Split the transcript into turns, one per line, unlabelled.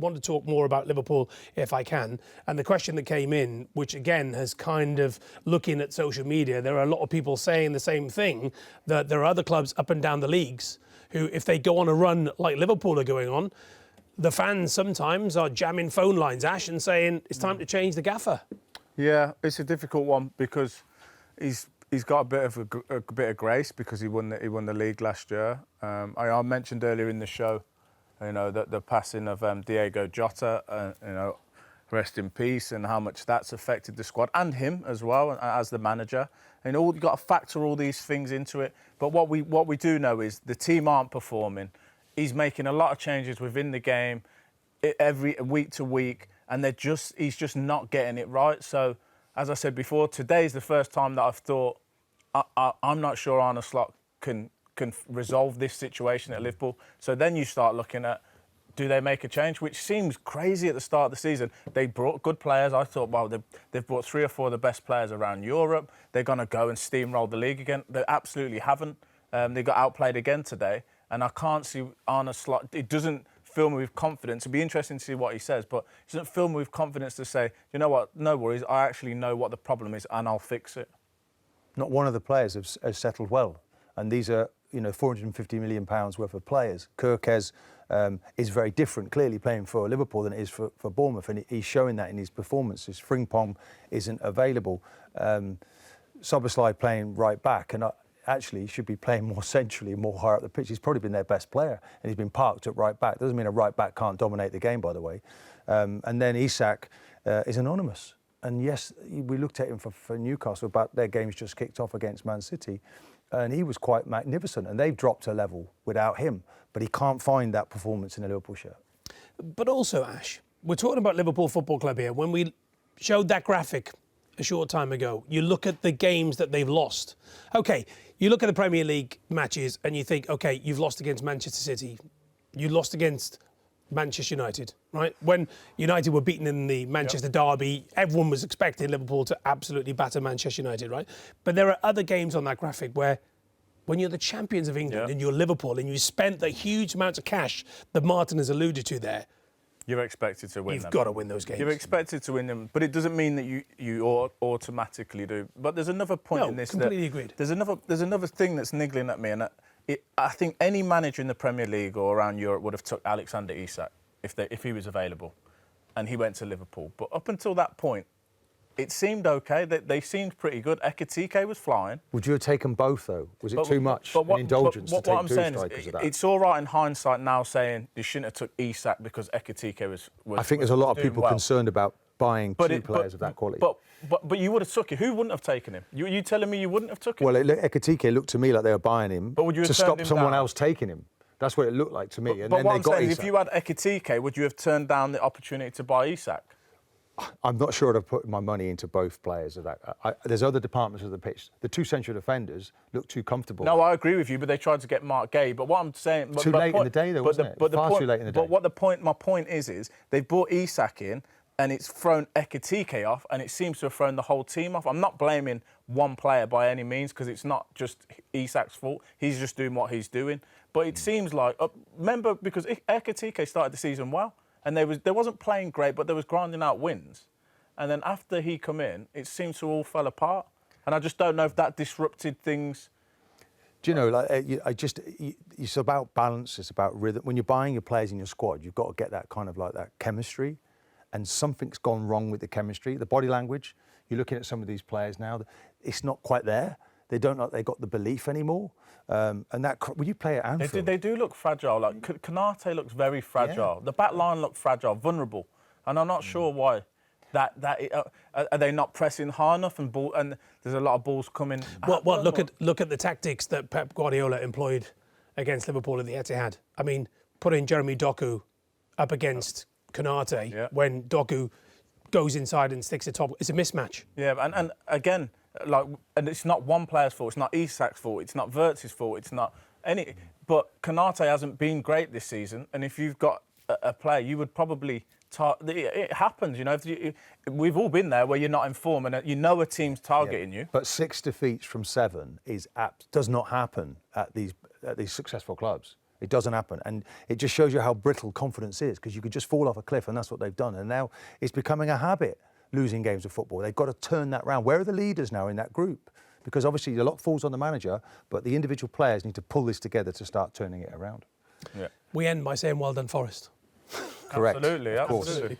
want to talk more about Liverpool if I can. And the question that came in, which again has kind of looking at social media, there are a lot of people saying the same thing, that there are other clubs up and down the leagues who, if they go on a run like Liverpool are going on, the fans sometimes are jamming phone lines, Ash, and saying it's time to change the gaffer.
Yeah, it's a difficult one because he's got a bit of grace because he won the league last year. I mentioned earlier in the show, you know, that the passing of Diego Jota, you know, rest in peace, and how much that's affected the squad and him as well as the manager. And you've got to factor all these things into it. But what we do know is the team aren't performing. He's making a lot of changes within the game, every week to week, and he's just not getting it right. So, as I said before, today's the first time that I've thought I'm not sure Arne Slot can resolve this situation at Liverpool. So then you start looking at, do they make a change? Which seems crazy at the start of the season. They brought good players. I thought, well, they've brought 3 or 4 of the best players around Europe. They're going to go and steamroll the league again. They absolutely haven't. They got outplayed again today. And I can't see Arne Slot. It doesn't fill me with confidence. It'd be interesting to see what he says, but it doesn't fill me with confidence to say, you know what, no worries, I actually know what the problem is and I'll fix it.
Not one of the players has settled well. And these are, you know, £450 million worth of players. Kirkes is very different, clearly playing for Liverpool than it is for Bournemouth, and he's showing that in his performances. Frimpong isn't available. Szoboszlai playing right back, and actually he should be playing more centrally, more higher up the pitch. He's probably been their best player, and he's been parked at right back. Doesn't mean a right back can't dominate the game, by the way. And then Isak is anonymous. And yes, we looked at him for Newcastle, but their game's just kicked off against Man City, and he was quite magnificent, and they've dropped a level without him, but he can't find that performance in a Liverpool shirt.
But also, Ash, we're talking about Liverpool Football Club here. When we showed that graphic a short time ago, you look at the games that they've lost. OK, you look at the Premier League matches and you think, OK, you've lost against Manchester City. You lost against Manchester United, right? When United were beaten in the Manchester derby, everyone was expecting Liverpool to absolutely batter Manchester United, right? But there are other games on that graphic where when you're the champions of England and you're Liverpool and you spent the huge amounts of cash that Martin has alluded to there,
you're expected to win them.
You've got to win those games.
You're expected to win them, but it doesn't mean that you automatically do. But there's another point in this.
Completely agreed.
There's another thing that's niggling at me, and I think any manager in the Premier League or around Europe would have took Alexander Isak if he was available, and he went to Liverpool. But up until that point, it seemed okay. They seemed pretty good. Ekitike was flying.
Would you have taken both, though? Was it too much an indulgence to take two strikers of that?
It's all right in hindsight now saying you shouldn't have took Isak because Ekitike was
I think there's a lot of people concerned about buying two players of that quality.
But you would have took him. Who wouldn't have taken him? You telling me you wouldn't have took him?
Well, Ekitike looked to me like they were buying him to stop someone else taking him. That's what it looked like to me.
But what I'm saying is, if you had Ekitike, would you have turned down the opportunity to buy Isak?
I'm not sure I'd have put my money into both players of that. There's other departments of the pitch. The two central defenders look too comfortable.
No, I agree with you, but they tried to get Mark Gay. But what I'm saying...
Too late in the day, though, wasn't it? Far too late in the day.
But my point is they've brought Isak in, and it's thrown Ekitike off, and it seems to have thrown the whole team off. I'm not blaming one player by any means, because it's not just Isak's fault. He's just doing what he's doing. But it seems like... remember, because Ekitike started the season well, and they wasn't playing great, but they was grinding out wins. And then after he come in, it seems to all fell apart. And I just don't know if that disrupted things.
Do you know, like, it's about balance, it's about rhythm. When you're buying your players in your squad, you've got to get that kind of like that chemistry. And something's gone wrong with the chemistry. The body language, you're looking at some of these players now, it's not quite there. They don't know they got the belief anymore. And that, when you play at Anfield...
They do look fragile. Like, Konate looks very fragile. Yeah. The back line looks fragile, vulnerable. And I'm not sure why. Are they not pressing hard enough and there's a lot of balls coming?
Well, look at the tactics that Pep Guardiola employed against Liverpool at the Etihad. I mean, putting Jeremy Doku up against Konate when Doku goes inside and sticks it top, it's a mismatch.
Yeah, and again, and it's not one player's fault. It's not Isak's fault. It's not Wirtz's fault. It's not any. But Konate hasn't been great this season, and if you've got a player, you would probably. It happens, you know. We've all been there where you're not in form and you know a team's targeting you.
But 6 defeats from 7 does not happen at these successful clubs. It doesn't happen. And it just shows you how brittle confidence is, because you could just fall off a cliff, and that's what they've done. And now it's becoming a habit, losing games of football. They've got to turn that round. Where are the leaders now in that group? Because obviously a lot falls on the manager, but the individual players need to pull this together to start turning it around.
Yeah.
We end by saying well done, Forest.
Correct.
Absolutely,
of course.
absolutely.